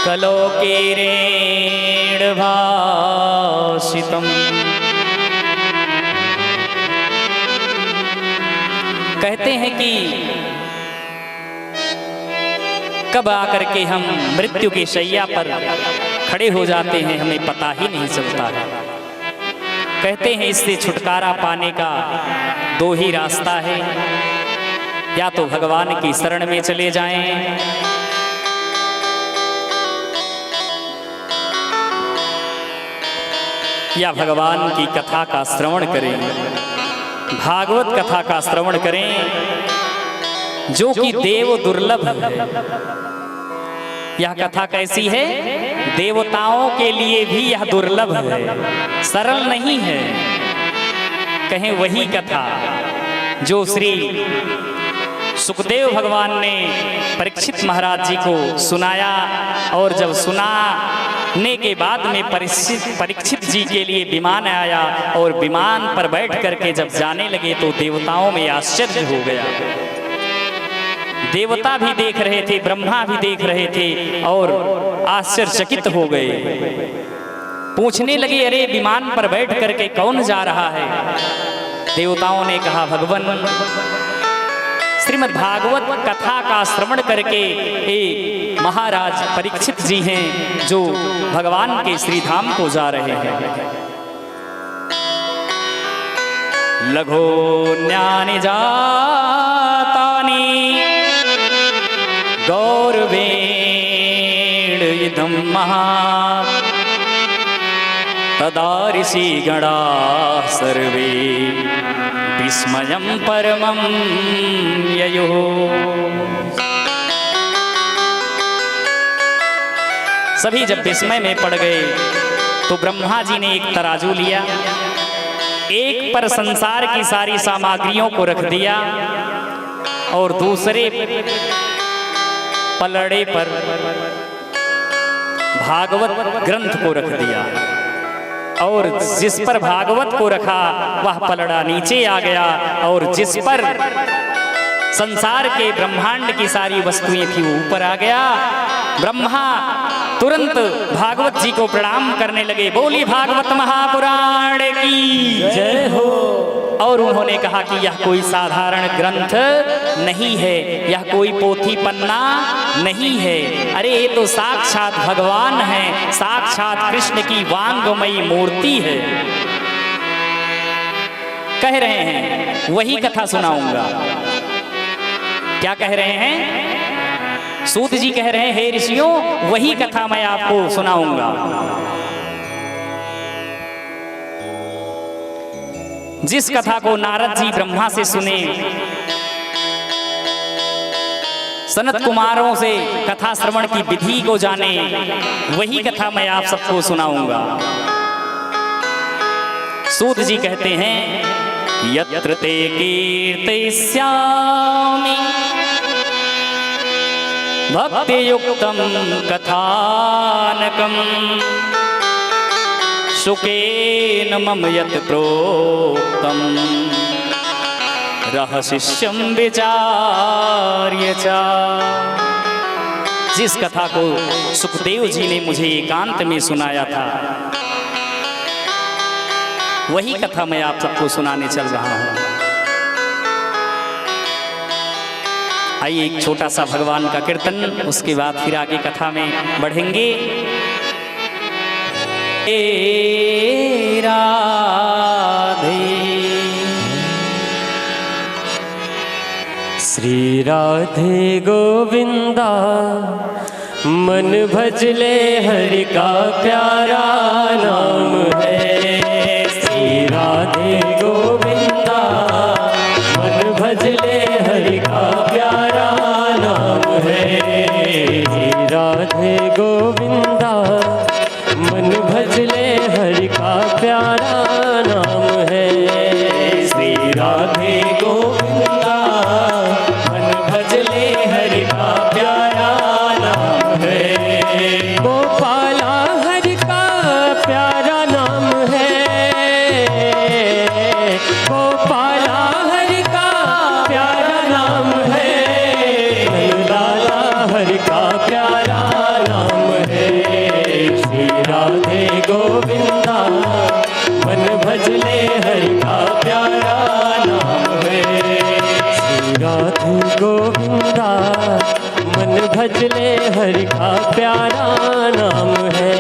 कलोकेरेण भाषितम्। कहते हैं कि कब आकर के हम मृत्यु की शैया पर खड़े हो जाते हैं, हमें पता ही नहीं चलता है। कहते हैं इससे छुटकारा पाने का दो ही रास्ता है, या तो भगवान की शरण में चले जाएं, या भगवान की कथा का श्रवण करें, भागवत कथा का श्रवण करें, जो कि देव दुर्लभ है। यह कथा कैसी है? देवताओं के लिए भी यह दुर्लभ है, सरल नहीं है। कहें वही कथा जो श्री सुखदेव भगवान ने परीक्षित महाराज जी को सुनाया, और जब सुनाने के बाद में परीक्षित जी के लिए विमान आया, और विमान पर बैठ करके जब जाने लगे तो देवताओं में आश्चर्य हो गया। देवता भी देख रहे थे, ब्रह्मा भी देख रहे थे और आश्चर्यचकित हो गए। पूछने लगे, अरे विमान पर बैठ करके कौन जा रहा है? देवताओं ने कहा, भगवान श्रीमद् भागवत कथा का श्रवण करके ये महाराज परीक्षित जी हैं जो भगवान के श्री धाम को जा रहे हैं। लघो ज्ञानि जातानि गौरवेण इदं महात् तदा ऋषिगणा सर्वे विस्मयं परमं ययुः। सभी जब विस्मय में पड़ गए तो ब्रह्मा जी ने एक तराजू लिया, एक पर संसार की सारी सामग्रियों को रख दिया और दूसरे पलड़े पर भागवत ग्रंथ को रख दिया, और जिस पर भागवत को रखा वह पलड़ा नीचे आ गया, और जिस पर संसार के ब्रह्मांड की सारी वस्तुएं थी वो ऊपर आ गया। ब्रह्मा तुरंत भागवत जी को प्रणाम करने लगे, बोली भागवत महापुराण की जय हो। और उन्होंने कहा कि यह कोई साधारण ग्रंथ नहीं है, यह कोई पोथी पन्ना नहीं है, अरे ये तो साक्षात भगवान है, साक्षात कृष्ण की वांगमयी मूर्ति है। कह रहे हैं वही कथा सुनाऊंगा। क्या कह रहे हैं? सूत जी कह रहे हैं, हे ऋषियों वही कथा मैं आपको सुनाऊंगा। जिस कथा को नारद जी ब्रह्मा से सुने, सनत कुमारों से कथा श्रवण की विधि को जाने, वही कथा मैं आप सबको सुनाऊंगा। सूत जी कहते हैं, यत्र ते कीर्तयिष्यामि भक्तियुक्तं कथानकम् शुकेन मम यत् प्रोक्तं रहस्यं विचार्य च। जिस कथा को सुखदेव जी ने मुझे एकांत में सुनाया था, वही कथा मैं आप सबको सुनाने चल रहा हूं। आइए एक छोटा सा भगवान का कीर्तन, उसके बाद फिर आगे कथा में बढ़ेंगे। राधे श्री राधे गोविंदा मन भजले हरि का प्यारा नाम है। श्री राधे गोविंदा मन भजले हरि का प्यारा नाम है। श्री राधे गोविंदा मन भजले हरि का प्यारा नाम है। श्री राधे गोविंदा मन भजले हरि का प्यारा नाम है। गोपाला हरि का प्यारा नाम है। गोपाला हरि का प्यारा नाम है। लाला हरि का प्यारा नाम है। श्री राधे गोविंदा मन भजले हरि का प्यारा नाम है। श्री राधे गोविंदा मन भजले हरि का प्यारा नाम है।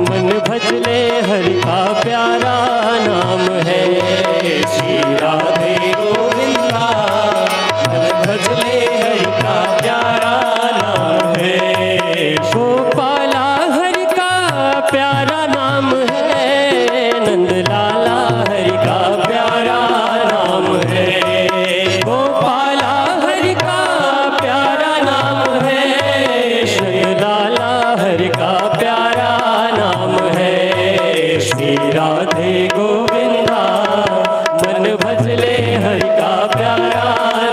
मन भजले हरि का प्यारा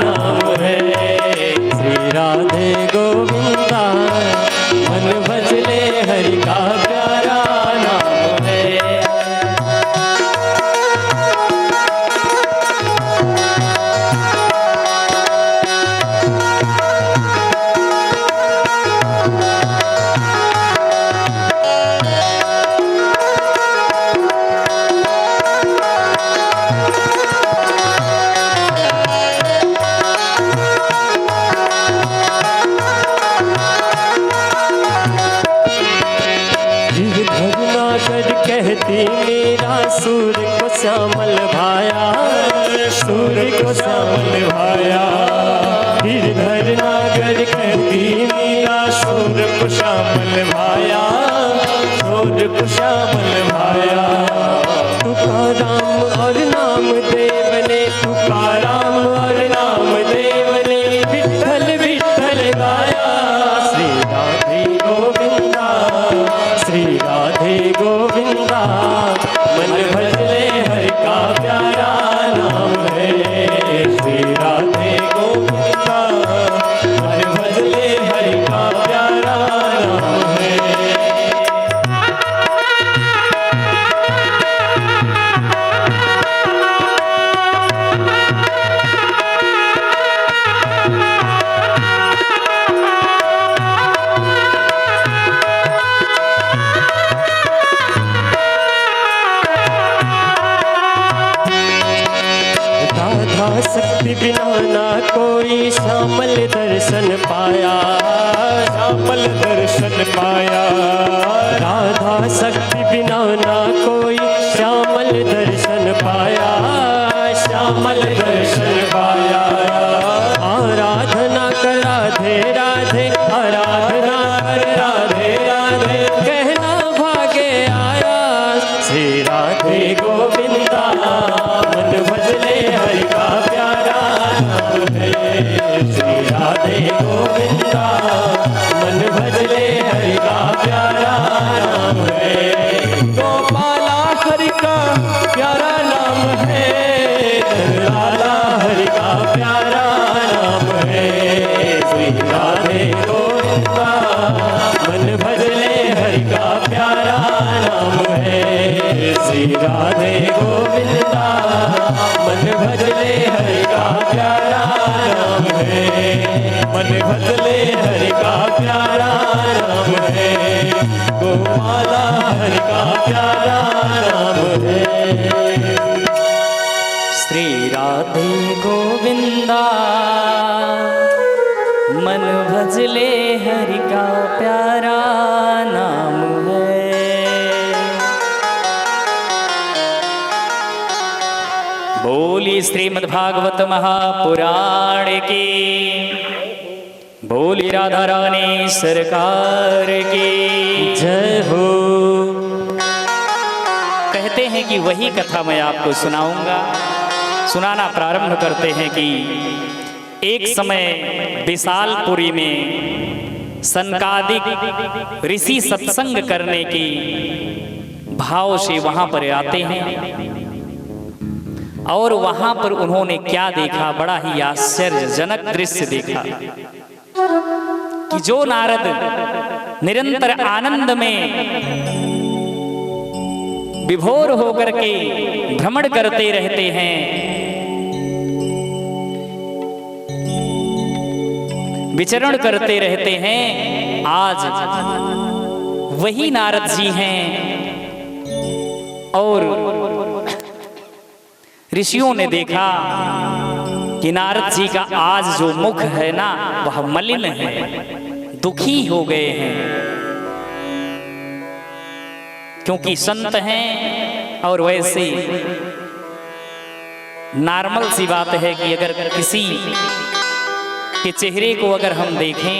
नाम है। श्री राधे गोविंदा मन भजले हरि का प्यारा नाम है। कहती मेरा सूर्य को श्यामल भाया, सूर्य को श्यामल भाया। गिरधर नागर कहती मेरा सूर्य को श्यामल भाया, सूर्य को श्यामल भाया। तुकाराम और नाम देव ने, तुकाराम और नाम देव ने विठ्ठल विठ्ठल गाया। श्री राधे गोविंदा, श्री राधे गोविंदा मन भजले हरि का प्यारा नाम है। श्री राधे गोविंदा मन भजले हरि का प्यारा नाम है। शक्ति बिना ना कोई श्यामल दर्शन पाया, श्यामल दर्शन पाया। राधा शक्ति बिना ना कोई श्यामल दर्शन पाया, श्यामल दर्शन पाया। आराधना कर राधे राधे, आराधना कर राधे राधे कहना भागे आया। श्री राधे गोविंदा मन भजले हरि का प्यारा नाम है। श्री राधे गोविंदा मन भजले हरि का प्यारा नाम है। गोपाला हरि का प्यारा नाम है, लाला हरि का प्यारा नाम है। श्री राधे गोविंदा मन भजले हरि का प्यारा नाम है। श्री राधे गोविंदा मन भजले हरि का प्यारा नाम है। मन भजले हरि का प्यारा नाम है। गोपाला हरि का प्यारा नाम है। श्री राधे गोविंदा मन भजले हरि का प्यारा नाम है। बोली श्रीमद्भागवत महापुराण की, बोली राधा रानी सरकार की जय हो। कहते हैं कि वही कथा मैं आपको सुनाऊंगा। सुनाना प्रारंभ करते हैं कि एक समय विशालपुरी में सनकादिक ऋषि सत्संग करने की भाव से वहां पर आते हैं और वहां पर उन्होंने क्या देखा, बड़ा ही आश्चर्यजनक दृश्य देखा कि जो नारद निरंतर आनंद में विभोर होकर के भ्रमण करते रहते हैं, विचरण करते रहते हैं, आज वही नारद जी हैं। और ऋषियों ने देखा कि नारद जी का आज जो मुख है ना वह मलिन है, दुखी हो गए हैं, क्योंकि संत हैं। और वैसे नॉर्मल सी बात है कि अगर किसी के चेहरे को अगर हम देखें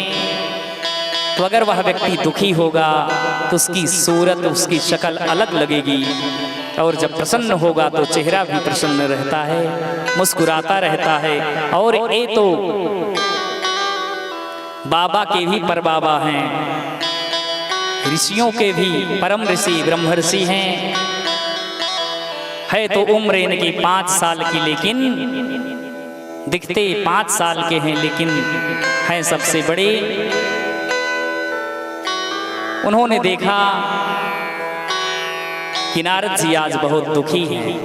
तो अगर वह व्यक्ति दुखी होगा तो उसकी सूरत, उसकी शक्ल अलग लगेगी, और जब प्रसन्न होगा तो चेहरा भी प्रसन्न रहता है, मुस्कुराता रहता है। और ये तो बाबा के भी परबाबा हैं, ऋषियों के भी परम ऋषि ब्रह्मर्षि हैं। है तो उम्र इनकी 5 साल की, लेकिन दिखते 5 साल के हैं लेकिन हैं सबसे बड़े। उन्होंने देखा कि नारद जी आज बहुत दुखी हैं।